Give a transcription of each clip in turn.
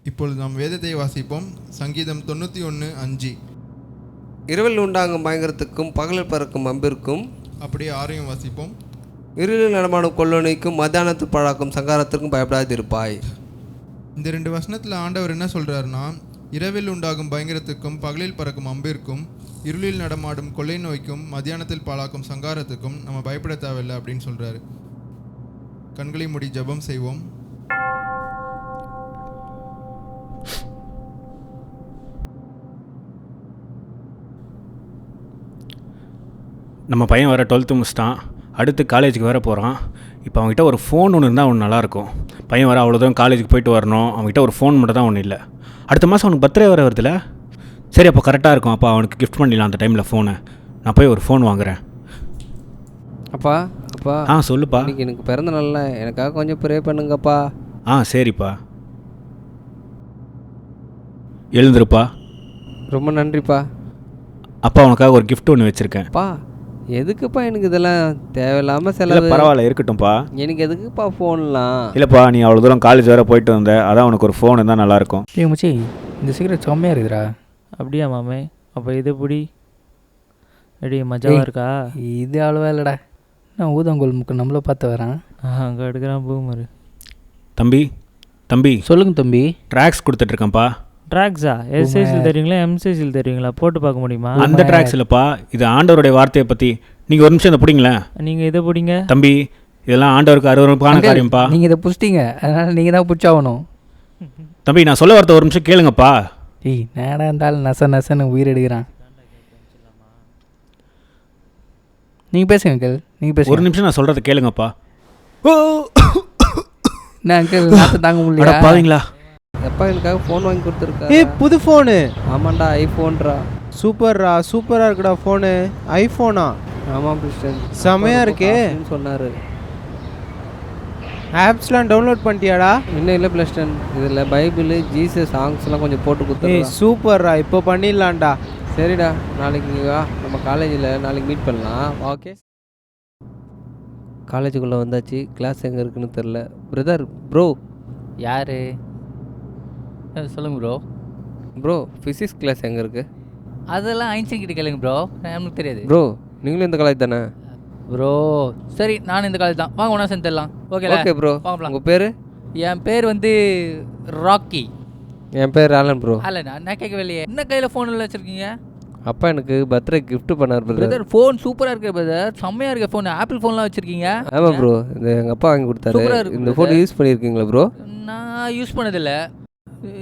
இப்பொழுது நாம் வேதத்தை வாசிப்போம். சங்கீதம் 91:5. இரவில் உண்டாகும் பயங்கரத்துக்கும் பகலில் பறக்கும் அம்பிற்கும் அப்படியே 6ஐயும் வாசிப்போம். இருளில் நடமாடும் கொள்ளனைக்கும் மத்தியானத்து பழாக்கும் சங்காரத்திற்கும் பயப்படாதிருப்பாய். இந்த 2 வசனத்தில் ஆண்டவர் என்ன சொல்கிறாருன்னா, இரவில் உண்டாகும் பயங்கரத்துக்கும் பகலில் பறக்கும் அம்பிற்கும் இருளில் நடமாடும் கொள்ளை நோய்க்கும் மத்தியானத்தில் பாழாக்கும் சங்காரத்துக்கும் நம்ம பயப்பட தேவையில்லை அப்படின்னு சொல்கிறாரு. கண்களை மூடி ஜெபம் செய்வோம். நம்ம பையன் வர 12th முடிச்சிட்டான், அடுத்து காலேஜுக்கு வேறு போகிறான். இப்போ அவங்ககிட்ட ஒரு ஃபோன் ஒன்று இருந்தால் ஒன்று நல்லாயிருக்கும். பையன் வர அவ்வளோ தூரம் காலேஜுக்கு போயிட்டு வரணும், அவங்ககிட்ட ஒரு ஃபோன் மட்டும் தான் ஒன்றும் இல்லை. அடுத்த மாதம் அவனுக்கு பர்த்டே வர வருதுல்ல, சரி அப்போ கரெக்டாக இருக்கும். அப்போ அவனுக்கு கிஃப்ட் பண்ணிடலாம் அந்த டைமில் ஃபோனை. நான் போய் ஒரு ஃபோன் வாங்குகிறேன். அப்பா அப்பா சொல்லுப்பா. இன்னைக்கு எனக்கு பிறந்த நாள்ல எனக்காக கொஞ்சம் ப்ரே பண்ணுங்கப்பா. சரிப்பா, எழுந்துருப்பா. ரொம்ப நன்றிப்பா. அப்பா உனக்காக ஒரு கிஃப்ட் ஒன்று வச்சுருக்கேன். பா எதுக்குப்பா எனக்கு இதெல்லாம் தேவையில்லாமல் செலவு? பரவாயில்ல, இருக்கட்டும்ப்பா. எனக்கு எதுக்குப்பா ஃபோன்லாம்? இல்லைப்பா, நீ அவ்வளோ தூரம் காலேஜ் வேறு போயிட்டு வந்த, அதான் உனக்கு ஒரு ஃபோன் இருந்தால் நல்லாயிருக்கும். மச்சி, இந்த சிகரெட் செம்மையாக இருக்குதுடா. அப்படியா மாமே? அப்போ இது பிடி ரெடி மஜாவாக இருக்கா? இது அவ்வளோவா இல்லைடா. நான் ஊதாங்கோல் முக்கு நம்மள பார்த்து வரேன். அங்கே எடுக்கிறான் பூமரு. தம்பி சொல்லுங்க தம்பி. ட்ராக்ஸ் கொடுத்துட்ருக்கேன்ப்பா. ட்ராக்ஸா? எஸ் சைஸில் தெரியுங்களா, எம் சைஸில் தெரியுங்களா? போட்டு பார்க்க முடியுமா? அந்த ட்ராக்ஸ் இல்லைப்பா, இது ஆண்டவருடைய வார்த்தையை பற்றி. நீங்கள் ஒரு நிமிஷம் இதை பிடிங்களேன். நீங்கள் இதை பிடிங்க தம்பி, இதெல்லாம் ஆண்டவருக்கு அருவருப்பான காரியம்ப்பா. நீங்கள் இதை பிடிச்சிட்டிங்க, அதனால் நீங்கள் தான் பிடிச்சாகணும். தம்பி, நான் சொல்ல வரத ஒரு நிமிஷம் கேளுங்கப்பா. நேடா இருந்தாலும் நசன்னு உயிர் எடுக்கிறான். நீங்கள் பேசுங்க அங்கிள், நீங்கள் பேசுங்க. ஒரு நிமிஷம் நான் சொல்கிறத கேளுங்கப்பா. என்ன அங்கிள், நாற்று தாங்க முடியல பாவீங்களா? எப்பா எனக்காக ஃபோன் வாங்கி கொடுத்துருக்கா? புது ஃபோனு? ஆமாண்டா, ஐஃபோன்ரா. சூப்பர்ரா, சூப்பராக இருக்குடா ஃபோனு. ஐஃபோனா? ஆமாம் கிறிஸ்டன், செமையாக இருக்கே சொன்னார். ஆப்ஸ்லாம் டவுன்லோட் பண்ணிட்டியாடா? இன்னும் இல்லை பிளஸ்டன், இதில் பைபிள் ஜீசஸ் சாங்ஸ்லாம் கொஞ்சம் போட்டு கொடுத்து. சூப்பர்ரா, இப்போ பண்ணிடலான்டா. சரிடா, நாளைக்கு வா, நம்ம காலேஜில் நாளைக்கு மீட் பண்ணலாம். ஓகே. காலேஜுக்குள்ளே வந்தாச்சு. கிளாஸ் எங்கே இருக்குன்னு தெரில. Brother bro. யார்? சொல்லுங்க ப்ரோ. ப்ரோ ஃபிசிக்ஸ் கிளாஸ் எங்கே இருக்குது? அதெல்லாம் ஐன்ஸ்டைன் கிட்ட கேளுங்க ப்ரோ, நமக்கு தெரியாது. ப்ரோ நீங்களும் இந்த காலேஜ் தானே? ப்ரோ சரி, நான் இந்த காலேஜ் தான். வாங்க ஒன்றா சேர்ந்து தரலாம். Okay bro. உங்கள் பேர்? என் பேர் வந்து ராக்கி. என் பேர் ஆலன் ப்ரோ. ஆலன்? நான் கேட்கவே இல்லையே. என்ன கையில் ஃபோன் எல்லாம் வச்சுருக்கீங்க? அப்பா எனக்கு பர்த்டே கிஃப்ட் பண்ணார் பிரதர். ஃபோன் சூப்பராக இருக்கு பிரதர், செம்மையாக இருக்க ஃபோன். ஆப்பிள் ஃபோன்லாம் வச்சுருக்கீங்க? ஆமாம் ப்ரோ, இந்த எங்கள் அப்பா வாங்கி கொடுத்தாரு. இந்த ஃபோன் யூஸ் பண்ணியிருக்கீங்களா ப்ரோ? நான் யூஸ் பண்ணதில்லை.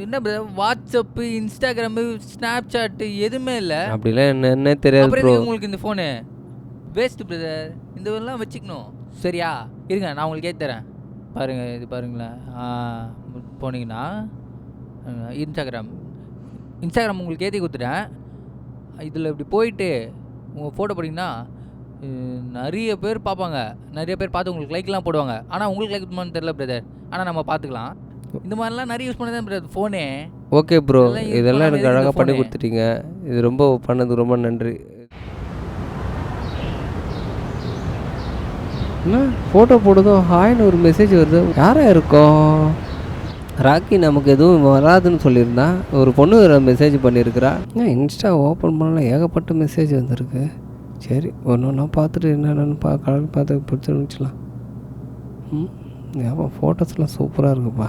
என்ன பிரதர், வாட்ஸ்அப்பு, இன்ஸ்டாகிராமு, ஸ்னாப் சாட்டு எதுவுமே இல்லை. அப்படிலாம் என்னன்னே தெரியாது ப்ரோ. உங்களுக்கு இந்த ஃபோனு வேஸ்ட்டு பிரதர், இந்த இதெல்லாம் வச்சுக்கணும். சரியா இருங்க, நான் உங்களுக்கு ஏற்றி தரேன். பாருங்கள், இது பாருங்களேன். போனீங்கன்னா இன்ஸ்டாகிராம் உங்களுக்கு ஏற்றி கொடுத்துட்டேன். இதில் இப்படி போயிட்டு உங்கள் ஃபோட்டோ போட்டிங்கன்னா நிறைய பேர் பார்ப்பாங்க. நிறைய பேர் பார்த்து உங்களுக்கு லைக்லாம் போடுவாங்க. ஆனால் உங்களுக்கு லைக் பண்ணுமான்னு தெரியல பிரதர், ஆனால் நம்ம பார்த்துக்கலாம். இந்த மாதிரிலாம் நிறைய யூஸ் பண்ணதான் பிரதர் ஃபோனே. ஓகே ப்ரோ, இதெல்லாம் எனக்கு அழகாக பண்ணி கொடுத்துட்டீங்க. இது ரொம்ப பண்ணதுக்கு ரொம்ப நன்றி. என்ன ஃபோட்டோ போடுதோ ஹாய்னு ஒரு மெசேஜ் வருது. யாராக இருக்கோம்? ராக்கி நமக்கு எதுவும் வராதுன்னு சொல்லியிருந்தா ஒரு பொண்ணு மெசேஜ் பண்ணியிருக்கிறா. இன்ஸ்டா ஓப்பன் பண்ணலாம், ஏகப்பட்ட மெசேஜ் வந்திருக்கு. சரி, ஒன்று ஒன்றா பார்த்துட்டு என்னென்னு பார்த்து பிடிச்சிருந்துச்சுலாம். ஏப்பா ஃபோட்டோஸ்லாம் சூப்பராக இருக்குப்பா.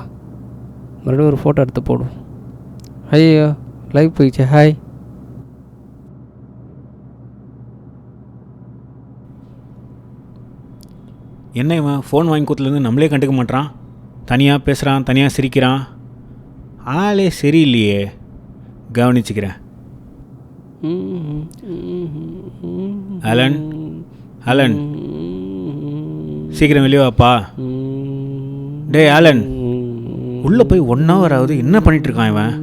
மறுபடியும் ஒரு ஃபோட்டோ எடுத்து போடும். ஐயோ லைவ் போயிடுச்சு. ஹாய். என்ன இவன் ஃபோன் வாங்கி கொடுத்துலேருந்து நம்மளே கண்டுக்க மாட்டான். தனியாக பேசுகிறான், தனியாக சிரிக்கிறான். ஆளே சரியில்லையே. கவனிச்சுக்கிறேன். ஆலன் சீக்கிரம் வெளியே வாப்பா. டேய் ஆலன், உள்ளே போய் 1 hour ஆகுது, என்ன பண்ணிகிட்ருக்கான் இவன்?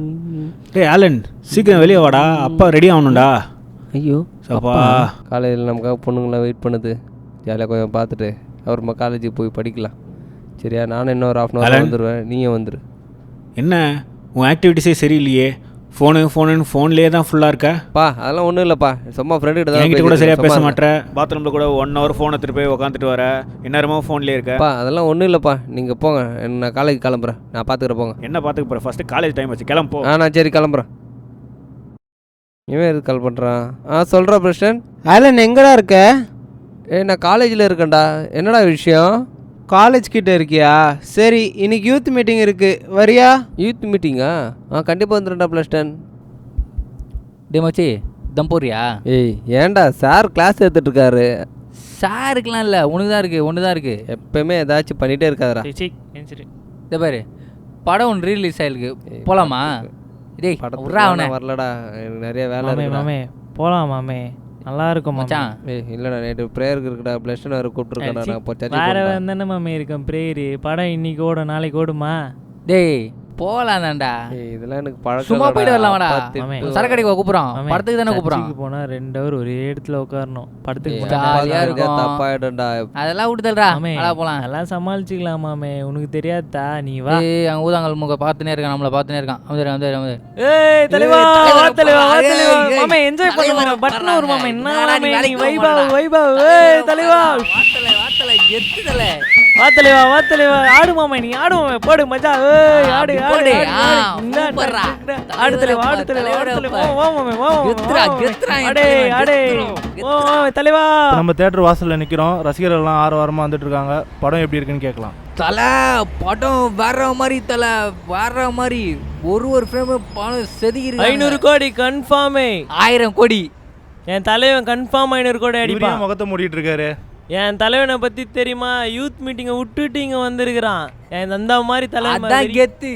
டேய் ஆலன், சீக்கிரம் வெளியே வாடா, அப்பா ரெடி ஆகணும்டா. ஐயோ அப்பா, காலையில் நமக்காக பொண்ணுங்களாம் வெயிட் பண்ணுது. ஜாலியாக கொஞ்சம் பார்த்துட்டு அப்புறமா காலேஜுக்கு போய் படிக்கலாம். சரியா? நானும் இன்னும் ஒரு 1/2 hour வந்துடுவேன், நீயும் வந்துடு. என்ன உன் ஆக்டிவிட்டிஸே சரியில்லையே? ஃபோனுன்னு ஃபோன்லேயே தான் ஃபுல்லாக இருக்க. பா அதெல்லாம் ஒன்றும் இல்லைப்பா, சும்மா ஃப்ரெண்டுக்கிட்ட தான் என்கிட்ட கூட சரியாக பேச பேசிட்டு மாட்டேற. பாத்ரூமில் கூட 1 hour ஃபோன் எடுத்துகிட்டு போய் உட்காந்துட்டு வர. என்னமோ ஃபோன்லேயே இருக்க. பா அதெல்லாம் ஒன்றும் இல்லைப்பா, நீங்கள் போங்க, நான் காலேஜ் கிளம்புறேன், நான் பார்த்துக்கிறேன் போங்க. என்ன பார்த்துக்க போகிற? ஃபஸ்ட்டு காலேஜ் டைம் வச்சு கிளம்போ. நான் சரி கிளம்புறேன். இவன் எதுக்கு கால் பண்ணுறான்? சொல்கிறா பிரஷன். ஆலன் எங்கடா இருக்க? நான் காலேஜில் இருக்கேன்டா. என்னடா விஷயம்? காலேஜ் கிட்ட இருக்கியா? சரி, இன்னைக்கு யூத் மீட்டிங் இருக்கு, வரியா? யூத் மீட்டிங்கா? கண்டிப்பாக வந்துடும்டா ப்ளஸ் 10. டே மச்சி தம் போறியா? ஏய் ஏன்டா சார் கிளாஸ் எடுத்துகிட்ருக்காரு. சாருக்கெலாம் இல்லை, உனக்கு தான் இருக்குது, ஒன்று தான் இருக்குது. எப்போயுமே ஏதாச்சும் பண்ணிகிட்டே இருக்காதரா. இதே பாரு, படம் ஒன்று ரீலீஸ் ஆகிருக்கு, போகலாமா? டேய் விட்றா அவனை. வரலடா, எனக்கு நிறைய வேலை மாமே இருக்குடா. மாமே போகலாம் மாமே, நல்லா இருக்கும் மச்சான். இல்லைடா, நைட்டு ப்ரேயருக்கு இருக்குடா, ப்ளஸ் 10 வேறு கூப்பிட்ருக்கேன். நான் இப்போ வேற சர்ச்சை தானே மாமே இருக்கும் ப்ரேயரு. படம் இன்னைக்கு ஓடும், நாளைக்கு ஓடுமா? டேய் போகலாம் தான்டா, இதெல்லாம் எனக்கு பழக்கம். சும்மா போயிட்டு வரலாமாடா? மாமே. சரக்கடைக்கு கூப்பிட்றோம், மாமே, படத்துக்கு தானே கூப்பிட்றோம். சர்ச்சுக்கு போனா 2 hour ஒரே இடத்துல உட்காரணும். படத்துக்கு ஏய், போனா ஜாலியா இருக்கும். தப்பாயிடும்டா. அதெல்லாம் விட்டுதல்றா, மாமே, நல்லா போகலாம். அதெல்லாம் சமாளிச்சுக்கலாம் மாமே, உனக்கு தெரியாதா? நீ வா. ஏய் அங்கே ஊதாங்கல் முக பார்த்துனே இருக்கான், நம்மளை பார்த்துனே இருக்கான். வந்து ஏய் தலைவா, ஏய், வா தலைவா, தலைவா, வா ஏய், தலைவா. ஏய், மாமே என்ஜாய் தலைவா, பண்ணுங்க, பட்டன் ஒரு மாமே. என்ன என்னடா நீ மாமே நீ வேலைக்கு வைபா போக வைபா. ஏய் தலைவா, வாத்தலை எத்துதலை. வா தலைவா, வா தலைவா. ஆடு மாமே, நீ ஆடு மாமே, போடு மச்சா. ஏய் ஆடு ஆடு போடு. ஆடு. சூப்பர்ரா. ஆடு தலைவா, ஆடு தலைவா, ஆடு தலைவா. வா மாமே, வா மாமே. கெத்துறா, கெத்துறா, என் அடே தலைவன், அடே. கெத்துறோம், ஓ தலைவா. நம்ம தேட்டர் வாசலில் நிற்கிறோம். ரசிகர்கள்லாம் ஆர்வமாக வந்துட்டு இருக்காங்க. படம் எப்படி இருக்குன்னு கேட்கலாம். தலை படம் வேற மாதிரி, தலை வேற மாதிரி. ஒரு ஃப்ரேம் படம் செதுக்கிருக்கு. 500 கோடி கன்ஃபார்மே. 1000 கோடி. என் தலைவன் கன்ஃபார்ம் 500 கோடி அடிப்பா. இவரே முகத்தை மூடிட்டு இருக்காரு. என் தலைவனை பத்தி தெரியுமா? யூத் மீட்டிங்கை விட்டுட்டு இங்க வந்திருக்கிறான். என் அந்த மாதிரி தலைவன் அதான் கெத்து.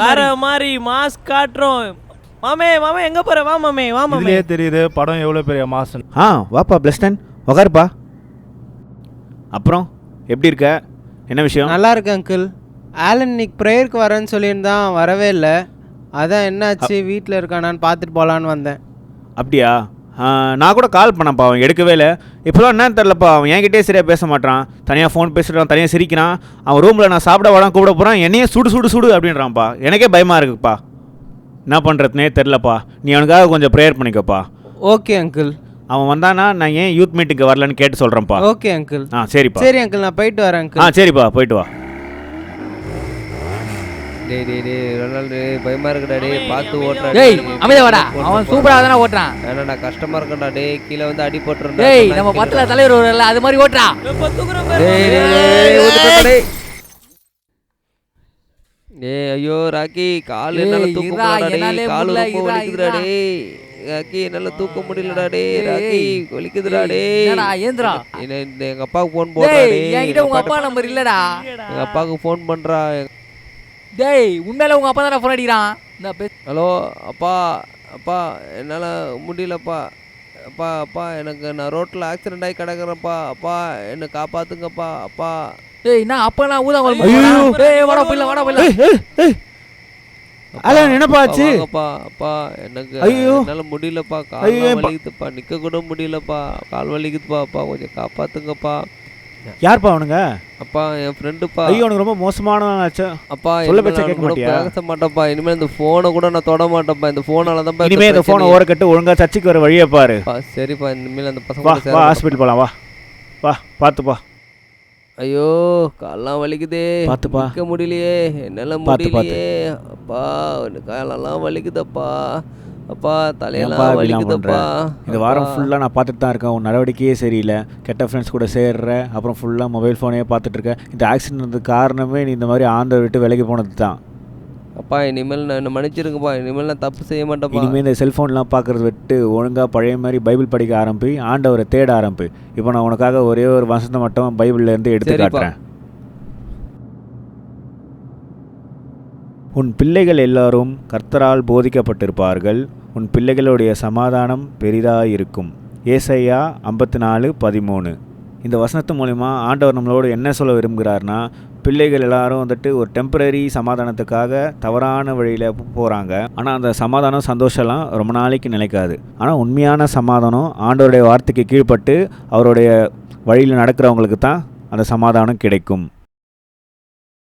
வேற மாதிரி மாஸ்க் காட்டுறோம். மாமே மாமே எங்க போற? வா மாமே, வா மாமே. இதுலயே தெரியுது படம் எவ்வளோ பெரிய மாசன். வாப்பா ப்ளஸ் 10 உக்காருப்பா. அப்புறம் எப்படி இருக்க? என்ன விஷயம்? நல்லா இருக்கு அங்கிள். ஆலன் இன்னைக்கு ப்ரேயருக்கு வரேன்னு சொல்லியிருந்தான், வரவே இல்லை. அதான் என்னாச்சு, வீட்டில் இருக்கானான்னு பார்த்துட்டு போகலான்னு வந்தேன். அப்படியா? நான் கூட கால் பண்ணப்பா, அவன் எடுக்கவே இல்லை. இப்போலாம் என்ன தெரிலப்பா, அவன் என்கிட்டே சரியாக பேச மாட்டான். தனியாக ஃபோன் பேசுகிறான், தனியாக சிரிக்கிறான். அவன் ரூமில் நான் சாப்பிட வாடான் கூப்பிட போகிறான், என்னையே சுடு சுடு சுடு அப்படின்றான்ப்பா. எனக்கே பயமாக இருக்குப்பா. என்ன பண்ணுறதுனே தெரிலப்பா. நீ அவனுக்காக கொஞ்சம் ப்ரேயர் பண்ணிக்கப்பா. Okay uncle. அவன் வந்தானா நான் ஏன் யூத் மீட்டிங்க்கு வரலன்னு கேட்டு சொல்கிறேன்ப்பா. Okay uncle. சரிப்பா. சரி அங்கிள், நான் போயிட்டு வரேன் அங்கிள். சரிப்பா, போயிட்டு வா. டேய் டேய் டேய் ரொனால்டு, பயமா இருக்குடா டேய், பார்த்து ஓட்டுறா. டேய் அமைதியா வாடா, அவன் சூப்பரா தான ஓட்டுறான். என்னடா கஷ்டமா இருக்குடா டேய், கீழ வந்து அடி போட்டுறடா. டேய் நம்ம பத்துல தலைவர் வரல, அது மாதிரி ஓட்டுறா. டேய் டேய் ஓட்டுடா டேய். டேய் ஐயோ ராக்கி, கால் என்னால தூக்க முடியலடா டேய், கால் ரொம்ப வலிக்குதுடா டேய். ராக்கி என்னால தூக்க முடியலடா டேய், ராக்கி வலிக்குதுடா டேய். என்னடா ஏந்திரா? எங்க அப்பாவுக்கு ஃபோன் போடுறா டேய். என்கிட்ட உங்க அப்பா நம்பர் இல்லடா. எங்க அப்பாவுக்கு ஃபோன் பண்றா. டேய் உண்மையில உங்க அப்பா தான ஃபோன் அடிக்கிறான். இந்த ஹலோ அப்பா, அப்பா என்னால் முடியலப்பா. அப்பா அப்பா எனக்கு நான் ரோட்டில் ஆக்சிடென்ட் ஆகி கிடக்குறேன்ப்பா. அப்பா என்னை காப்பாற்றுங்கப்பா. அப்பா. டேய் என்ன அப்பா நான் ஊதாங்கல் போறேன். டேய் வாடா போயில, வாடா போயில. அல என்னப்பா ஆச்சு? அப்பா அப்பா எனக்கு என்னால் முடியலப்பா, கால் வலிக்குதுப்பா, நிற்க கூட முடியலப்பா, கால் வலிக்குதுப்பா. அப்பா கொஞ்சம் காப்பாற்றுங்கப்பா. யார்ப்பா அவனுங்க? அப்பா என் ஃப்ரெண்டுப்பா. அவனுக்கு ரொம்ப மோசமான ஆச்சு. அப்பா சொல்ல பேச்ச கேட்க மாட்டியா? பேச மாட்டேன்ப்பா. இனிமேல் இந்த ஃபோனை கூட நான் தொட மாட்டேன்ப்பா. இந்த ஃபோனால தான் இனிமே இந்த ஃபோனை ஓரக்கட்டு, ஒழுங்கா சர்ச்சுக்கு வர வழியை பாரு. சரிப்பா, இனிமேல் அந்த வா பசங்க வா ஹாஸ்பிட்டல் போலாம். வா வா பார்த்துப்பா. ஐயோ காலெல்லாம் வலிக்குதே, பார்த்துப்பா. நிற்க முடியலையே, என்னால் முடியலையே. அப்பா காலெல்லாம் வலிக்குதப்பா. அப்பா தலையெல்லாம் வலிக்குதப்பா. இந்த வாரம் ஃபுல்லாக நான் பார்த்துட்டு தான் இருக்கேன். உன் நடவடிக்கையே சரியில்லை. கெட்ட ஃப்ரெண்ட்ஸ் கூட சேர்ற, அப்புறம் ஃபுல்லாக மொபைல் ஃபோனே பார்த்துட்டு இருக்கேன். இந்த ஆக்சிடென்ட் காரணமே நீ இந்த மாதிரி ஆண்டை விட்டு விலகி போனது தான். அப்பா இனிமேல் நான் என்ன மன்னிச்சிருங்கப்பா. இனிமேல் நான் தப்பு செய்ய மாட்டேன்ப்பா. இனிமேல் இந்த செல்ஃபோன்லாம் பார்க்குறது விட்டு ஒழுங்காக பழைய மாதிரி பைபிள் படிக்க ஆரம்பி, ஆண்டவரை தேட ஆரம்பி. இப்போ நான் உனக்காக ஒரே ஒரு வசனத்தை மட்டும் பைபிள்லேருந்து எடுத்து காட்டுறேன். உன் பிள்ளைகள் எல்லாரும் கர்த்தரால் போதிக்கப்பட்டிருப்பார்கள். உன் பிள்ளைகளுடைய சமாதானம் பெரிதாயிருக்கும். ஏசாயா 54:13. இந்த வசனத்து மூலிமா ஆண்டவர் நம்மளோடு என்ன சொல்ல விரும்புகிறார்னா, பிள்ளைகள் எல்லாரும் வந்துட்டு ஒரு டெம்பரரி சமாதானத்துக்காக தவறான வழியில் போகிறாங்க. ஆனால் அந்த சமாதானம் சந்தோஷம்லாம் ரொம்ப நாளைக்கு நிலைக்காது. ஆனால் உண்மையான சமாதானம் ஆண்டவருடைய வார்த்தைக்கு கீழ்ப்பட்டு அவருடைய வழியில் நடக்கிறவங்களுக்கு தான் அந்த சமாதானம் கிடைக்கும்.